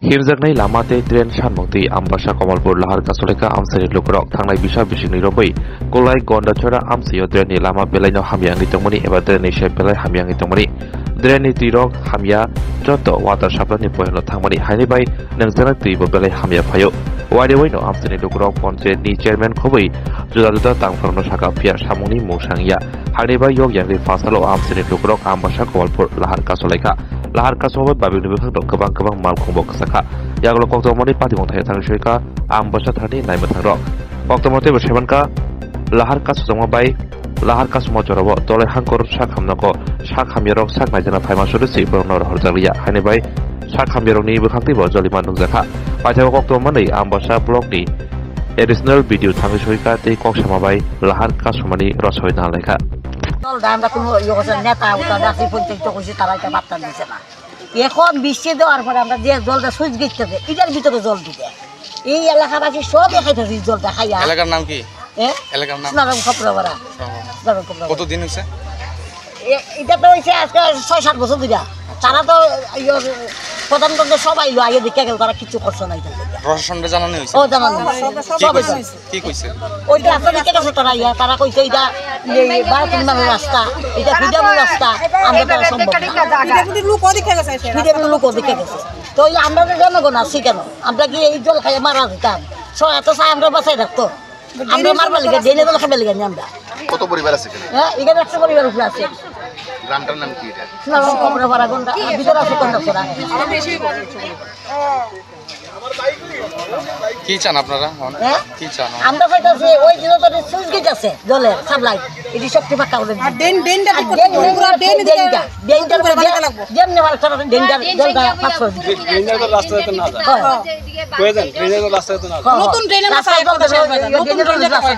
Hirjaknai lamate tren sanmukti Ambasa Kamalpur Lahar Kasoleka Amsani Lukrok Thangnai Bisa Bisingni Robai Kolai Gondachora Amsiyo Dreni Lama Belaino Hamyangi Tongmani Eba Dreni Shep Belai Hamyangi Tongmani Dreni Tirok Hamya Joto Water Shaplani Poeno Thangmani Hanibai Nangzana Tibo Belai Hamya Payo Wadi Waino Amsani Lukrok Ponche Ni Chairman Khobai Judaduda Tangfrano Shaka Pia Samuni Musangya Hanibai Yok Yang Fasalo Amsani Lukrok Ambasa Kamalpur Lahar Kasoleka Lahar Kasoba Babi Nubik Kabang Malkong Saka Yaglo Koktomoni Pati Montai Tangshika Ambasa Thani Naimataro Koktomote Bershebanka Lahar Kasoma Bay Lahar Kasmo Jorobo Tole Hankor Shakhamnako Shakhamirok Sak Najana Paimasurusi Bronor Horzalia Hanibai Shakhamironi Bukati Bojoliman Zaka Pajawa Koktomani Ambasa Blogni Additional video Tangshika Te Koksamabai Lahar Kasomani Rosoina Leka আমরা কোনো ইয়োগেশন নেতা উতা দাসি পঞ্চায়েত কইছি তারা এটা বার্তা দিছে না এখন বৃষ্টি দেওয়ার পরে আমরা যে জলটা সুইচ গিয়েছে এটার ভিতরে জল দিতে এই এলাকাবাসী সব খাইতেছে জলটা খাইয়া এলাকার নাম কি এলাকার নাম নাম খপরাবাড়া কত দিন হইছে এটা তো হইছে আজকে ৬-৭ বছর ধরে তারা তো প্রধানমন্ত্রী সবাই লো আইয়ে দেখে গেল তারা কিছু করছে না এটা প্রশাসনকে জানানো হইছে ও জানানো সব কি কইছে ওই রাস্তা দেখে গেছে তারা কইছে এটা বারোটির রাস্তা এটা ফিডামের রাস্তা আমরা তারা সম্ভব লোক দেখে গেছে তো আমরা জনগণ আছি কেন আমরা কি এই জল খাই মারা যেতাম এত চাই আমরা বাঁচাই রাখতো আমরা মারবার লিখে ডেনে জল খাবে লিখে আমরা কত পরিবার আছে হ্যাঁ এখানে 100 পরিবার উপরে আছে গ্রামটার নাম কি এটা না কমরা ভাড়া কোনটা ভিতরে আছে কোনটা ছড়া কি চান আপনারা কি চান আমরা কইতাছি ওই যে তো সুইচ গেট আছে জলের সাপ্লাই এটি শক্তি পাকা করে আর ডেনটা পুরো ডেনটার করে যেমনি মাল ছাড়া ডেনটার জলটা পাস করে দিই ড্রেনের রাস্তা যেতে না যায় হ্যাঁ প্রয়োজন ড্রেনের রাস্তা যেতে না নতুন ড্রেনের রাস্তা